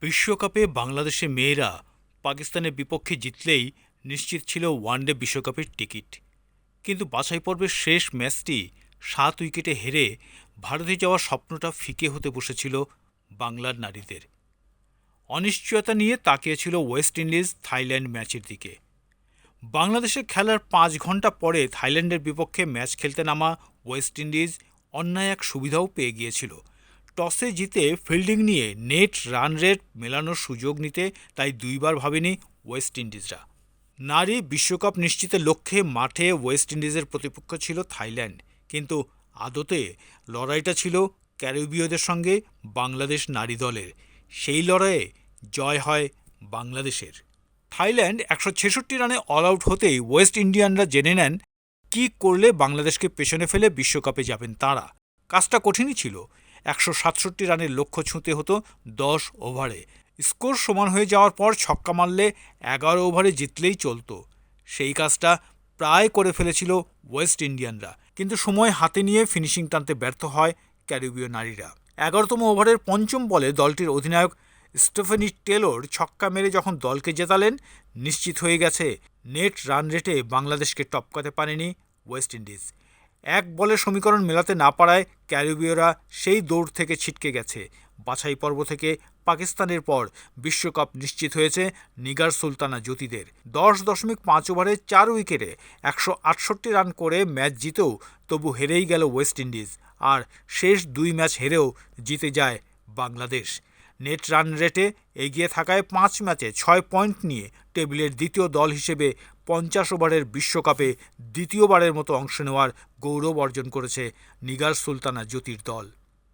বিশ্বকাপে বাংলাদেশের মেয়েরা পাকিস্তানের বিপক্ষে জিতলেই নিশ্চিত ছিল ওয়ানডে বিশ্বকাপের টিকিট। কিন্তু বাছাই পর্বের শেষ ম্যাচটি ৭ উইকেটে হেরে ভারতে যাওয়ার স্বপ্নটা ফিকে হতে বসেছিল বাংলার নারীদের। অনিশ্চয়তা নিয়ে তাকিয়েছিল ওয়েস্ট ইন্ডিজ থাইল্যান্ড ম্যাচের দিকে। বাংলাদেশের খেলার ৫ ঘন্টা পরে থাইল্যান্ডের বিপক্ষে ম্যাচ খেলতে নামা ওয়েস্ট ইন্ডিজ অন্যায় এক সুবিধাও পেয়ে গিয়েছিল। টসে জিতে ফিল্ডিং নিয়ে নেট রান রেট মেলানোর সুযোগ নিতে তাই দুইবার ভাবেনি ওয়েস্ট ইন্ডিজরা। নারী বিশ্বকাপ নিশ্চিতের লক্ষ্যে মাঠে ওয়েস্ট ইন্ডিজের প্রতিপক্ষ ছিল থাইল্যান্ড, কিন্তু আদতে লড়াইটা ছিল ক্যারিবীয়দের সঙ্গে বাংলাদেশ নারী দলের। সেই লড়াইয়ে জয় হয় বাংলাদেশের। থাইল্যান্ড ১৬৬ রানে অল আউট হতেই ওয়েস্ট ইন্ডিয়ানরা জেনে নেন কী করলে বাংলাদেশকে পেছনে ফেলে বিশ্বকাপে যাবেন তাঁরা। কাজটা কঠিনই ছিল। ১৬৭ রানের লক্ষ্য ছুঁতে হতো ১০ ওভারে। স্কোর সমান হয়ে যাওয়ার পর ছক্কা মারলে ১১ ওভারে জিতলেই চলত। সেই কাজটা প্রায় করে ফেলেছিল ওয়েস্ট ইন্ডিয়ানরা, কিন্তু সময় হাতে নিয়ে ফিনিশিং টানতে ব্যর্থ হয় ক্যারিবীয় নারীরা। ১১তম ওভারের পঞ্চম বলে দলটির অধিনায়ক স্টেফানি টেলর ছক্কা মেরে যখন দলকে জেতালেন, নিশ্চিত হয়ে গেছে নেট রান রেটে বাংলাদেশকে টপকাতে পারেনি ওয়েস্ট ইন্ডিজ। এক বলে সমীকরণ মেলাতে না পারায় ক্যারিবীয়রা সেই দৌড় থেকে ছিটকে গেছে। বাছাই পর্ব থেকে পাকিস্তানের পর বিশ্বকাপ নিশ্চিত হয়েছে নিগার সুলতানা জ্যোতিদের। ১০.৫ ওভারে ৪ উইকেটে ১৬৮ রান করে ম্যাচ জিতেও তবু হেরেই গেল ওয়েস্ট ইন্ডিজ। আর শেষ ২ ম্যাচ হেরেও জিতে যায় বাংলাদেশ। নেট রান রেটে এগিয়ে থাকায় ৫ ম্যাচে ৬ পয়েন্ট নিয়ে টেবিলের দ্বিতীয় দল হিসেবে ৫০ ওভারের বিশ্বকাপে দ্বিতীয়বারের মতো অংশ নেওয়ার গৌরব অর্জন করেছে নিগার সুলতানা জ্যোতির দল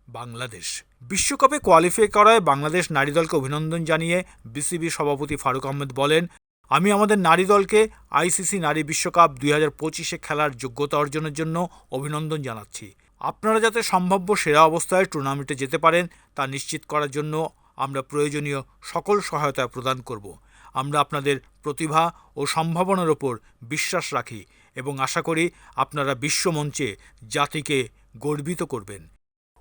বাংলাদেশ। বিশ্বকাপে কোয়ালিফাই করায় বাংলাদেশ নারী দলকে অভিনন্দন জানিয়ে বিসিবি সভাপতি ফারুক আহমেদ বলেন, আমি আমাদের নারী দলকে আইসিসি নারী বিশ্বকাপ ২০২৫-এ খেলার যোগ্যতা অর্জনের জন্য অভিনন্দন জানাচ্ছি। আপনারা যাতে সম্ভাব্য সেরা অবস্থায় টুর্নামেন্টে যেতে পারেন তা নিশ্চিত করার জন্য আমরা প্রয়োজনীয় সকল সহায়তা প্রদান করব। আমরা আপনাদের প্রতিভা ও সম্ভাবনার ওপর বিশ্বাস রাখি এবং আশা করি আপনারা বিশ্বমঞ্চে জাতিকে গর্বিত করবেন।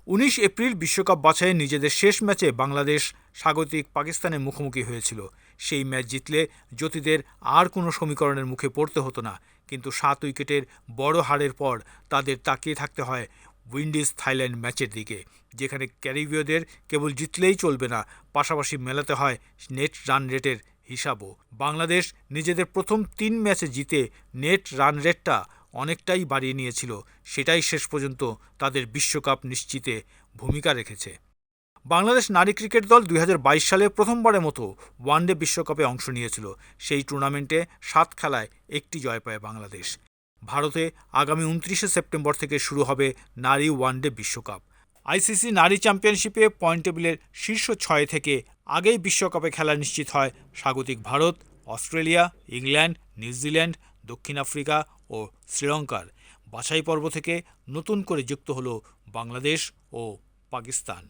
১৯ এপ্রিল বিশ্বকাপ বাছাইয়ে নিজেদের শেষ ম্যাচে বাংলাদেশ স্বাগতিক পাকিস্তানের মুখোমুখি হয়েছিল। সেই ম্যাচ জিতলে জ্যোতিদের আর কোনো সমীকরণের মুখে পড়তে হতো না, কিন্তু ৭ উইকেটের বড় হারের পর তাদের তাকিয়ে থাকতে হয় উইন্ডিজ থাইল্যান্ড ম্যাচের দিকে, যেখানে ক্যারিবীয়দের কেবল জিতলেই চলবে না, পাশাপাশি মেলাতে হয় নেট রান রেটের হিসাবও। বাংলাদেশ নিজেদের প্রথম ৩ ম্যাচে জিতে নেট রান রেটটা অনেকটাই বাড়িয়ে নিয়েছিল। সেটাই শেষ পর্যন্ত তাদের বিশ্বকাপ নিশ্চিতে ভূমিকা রেখেছে। বাংলাদেশ নারী ক্রিকেট দল ২০২২ সালে প্রথমবারের মতো ওয়ানডে বিশ্বকাপে অংশ নিয়েছিল। সেই টুর্নামেন্টে ৭ খেলায় ১টি জয় পায় বাংলাদেশ। ভারতে আগামী ২৯ সেপ্টেম্বর থেকে শুরু হবে নারী ওয়ানডে বিশ্বকাপ। আইসিসি নারী চ্যাম্পিয়নশিপে পয়েন্ট টেবিলের শীর্ষ ৬ থেকে আগেই বিশ্বকাপে খেলা নিশ্চিত হয় স্বাগতিক ভারত, অস্ট্রেলিয়া, ইংল্যান্ড, নিউজিল্যান্ড, দক্ষিণ আফ্রিকা ও শ্রীলঙ্কার। বাছাই পর্ব থেকে নতুন করে যুক্ত হলো বাংলাদেশ ও পাকিস্তান।